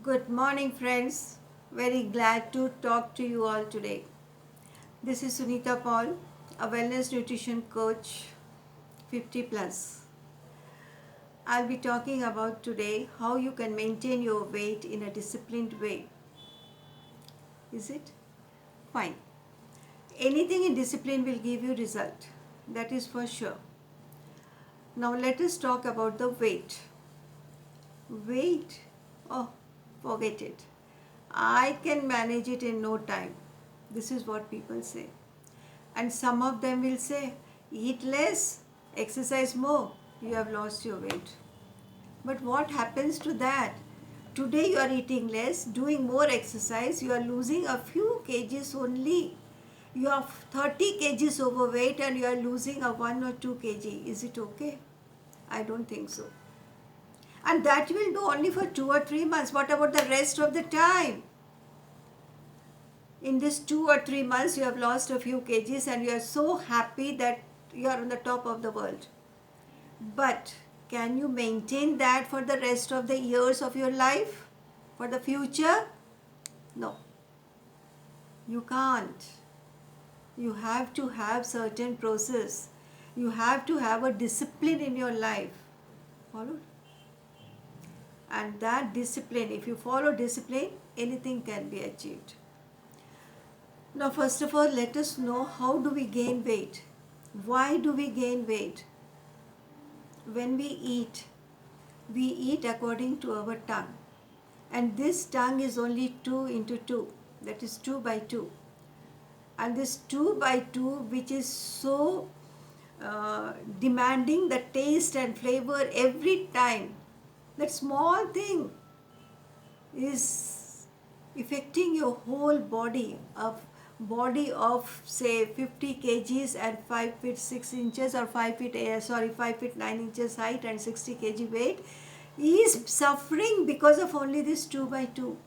Good morning, friends. Very glad to talk to you all today. This is Sunita Paul, a wellness nutrition coach, 50 plus. I'll be talking about today how you can maintain your weight in a disciplined way. Is it? Fine. Anything in discipline will give you result. That is for sure. Now let us talk about the weight. Weight? Oh, forget it. I can manage it in no time. This is what people say. And some of them will say, eat less, exercise more, you have lost your weight. But what happens to that? Today you are eating less, doing more exercise, you are losing a few kgs only. You are 30 kgs overweight and you are losing a 1 or 2 kg. Is it okay? I don't think so. And that you will do only for 2 or 3 months. What about the rest of the time? In this 2 or 3 months, you have lost a few kgs and you are so happy that you are on the top of the world. But can you maintain that for the rest of the years of your life? For the future? No. You can't. You have to have certain process. You have to have a discipline in your life. Followed? And that discipline, if you follow discipline, anything can be achieved. Now, first of all, let us know how do we gain weight? Why do we gain weight? When we eat according to our tongue. And this tongue is only 2 into 2. That is 2 by 2. And this 2 by 2, which is so demanding the taste and flavor every time, that small thing is affecting your whole body of say 50 kgs and 5 feet 6 inches or 5 feet 9 inches height and 60 kg weight is suffering because of only this 2 by 2.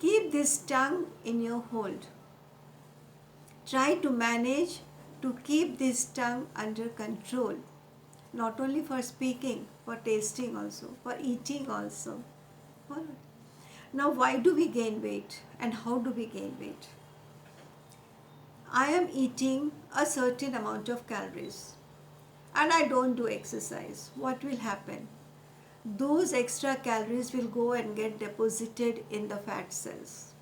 Keep this tongue in your hold. Try to manage to keep this tongue under control. Not only for speaking, for tasting also, for eating also. Alright. Now, why do we gain weight and how do we gain weight? I am eating a certain amount of calories and I don't do exercise. What will happen? Those extra calories will go and get deposited in the fat cells.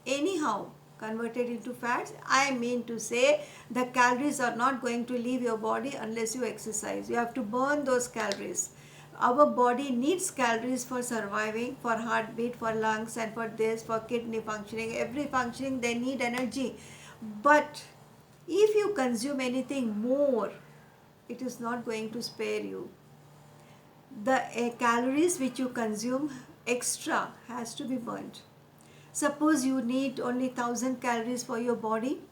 Anyhow, converted into fats, I mean to say the calories are not going to leave your body unless you exercise. You have to burn those calories. Our body needs calories for surviving, for heartbeat, for lungs, and for this, for kidney functioning. Every functioning, they need energy. But if you consume anything more, it is not going to spare you. The calories which you consume extra has to be burnt. Suppose you need only 1000 calories for your body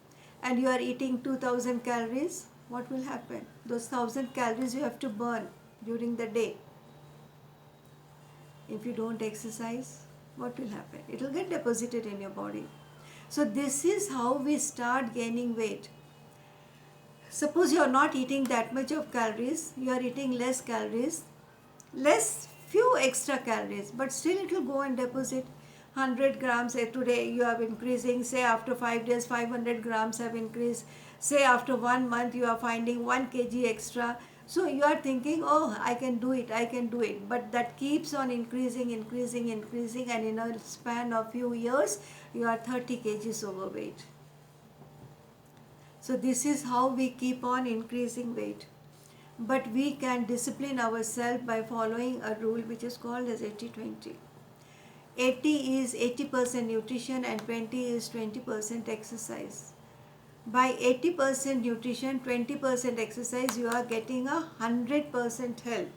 and you are eating 2000 calories, what will happen? Those 1000 calories you have to burn during the day. If you don't exercise, what will happen? It will get deposited in your body. So this is how we start gaining weight. Suppose you are not eating that much of calories, you are eating less calories, less few extra calories, but still it will go and deposit. 100 grams today you are increasing, say after 5 days 500 grams have increased, say after 1 month you are finding 1 kg extra. So you are thinking, oh, I can do it, but that keeps on increasing, and in a span of few years you are 30 kgs overweight. So this is how we keep on increasing weight. But we can discipline ourselves by following a rule which is called as 80-20. 80 is 80% nutrition and 20 is 20% exercise. By 80% nutrition, 20% exercise, you are getting 100% health.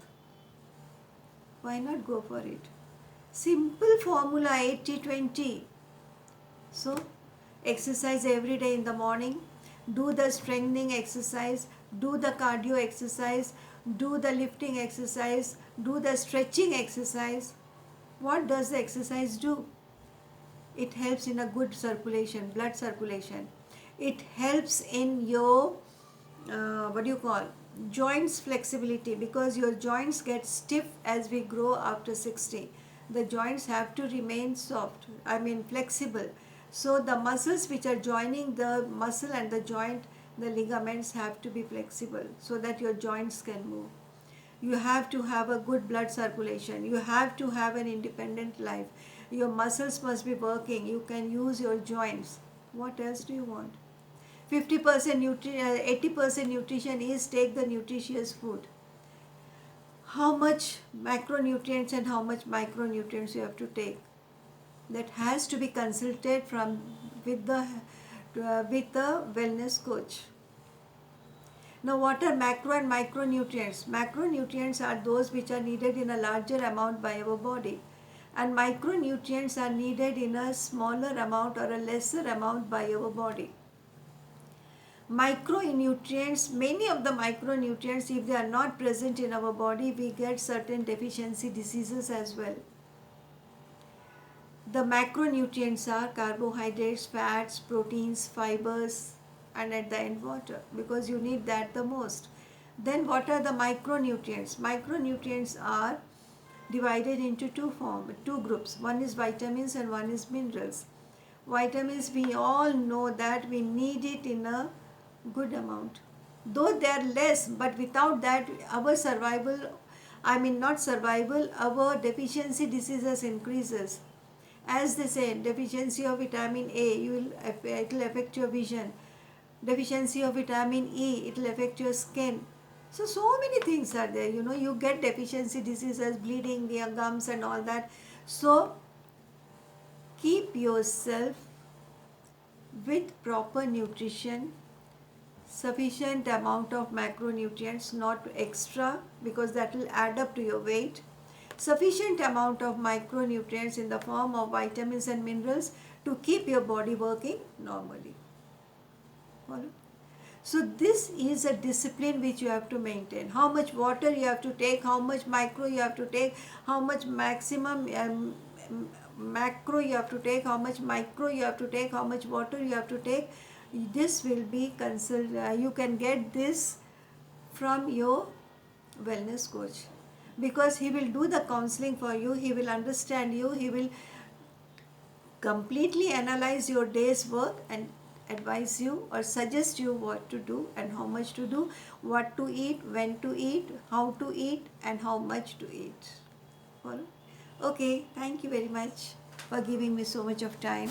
Why not go for it? Simple formula 80-20. So, exercise every day in the morning. Do the strengthening exercise. Do the cardio exercise. Do the lifting exercise. Do the stretching exercise. What does the exercise do? It helps in a good circulation, blood circulation. It helps in your joints flexibility, because your joints get stiff as we grow after 60. The joints have to remain soft, I mean flexible. So the muscles which are joining the muscle and the joint, the ligaments have to be flexible so that your joints can move. You have to have a good blood circulation. You have to have an independent life. Your muscles must be working. You can use your joints. What else do you want? 80% nutrition is take the nutritious food. How much macronutrients and how much micronutrients you have to take, that has to be consulted from with the wellness coach. Now, what are macro and micronutrients? Macronutrients are those which are needed in a larger amount by our body, and micronutrients are needed in a smaller amount or a lesser amount by our body. Micronutrients, many of the micronutrients, if they are not present in our body, we get certain deficiency diseases as well. The macronutrients are carbohydrates, fats, proteins, fibers, and at the end water, because you need that the most. Then what are the micronutrients? Micronutrients are divided into two groups. One is vitamins and one is minerals. Vitamins, we all know that we need it in a good amount. Though they are less, but without that our survival, I mean not survival, our deficiency diseases increases. As they say, deficiency of vitamin A, it will affect your vision. Deficiency of vitamin E, it will affect your skin. So many things are there. You get deficiency diseases, bleeding, your gums and all that. So keep yourself with proper nutrition, sufficient amount of macronutrients, not extra, because that will add up to your weight. Sufficient amount of micronutrients in the form of vitamins and minerals to keep your body working normally. Follow? So this is a discipline which you have to maintain. How much water you have to take, how much micro you have to take, how much maximum macro you have to take, how much micro you have to take, how much water you have to take. This will be consulted. You can get this from your wellness coach, because he will do the counseling for you. He will understand you. He will completely analyze your day's work and advise you or suggest you what to do and how much to do, what to eat, when to eat, how to eat, and how much to eat. Follow? Okay, thank you very much for giving me so much of time.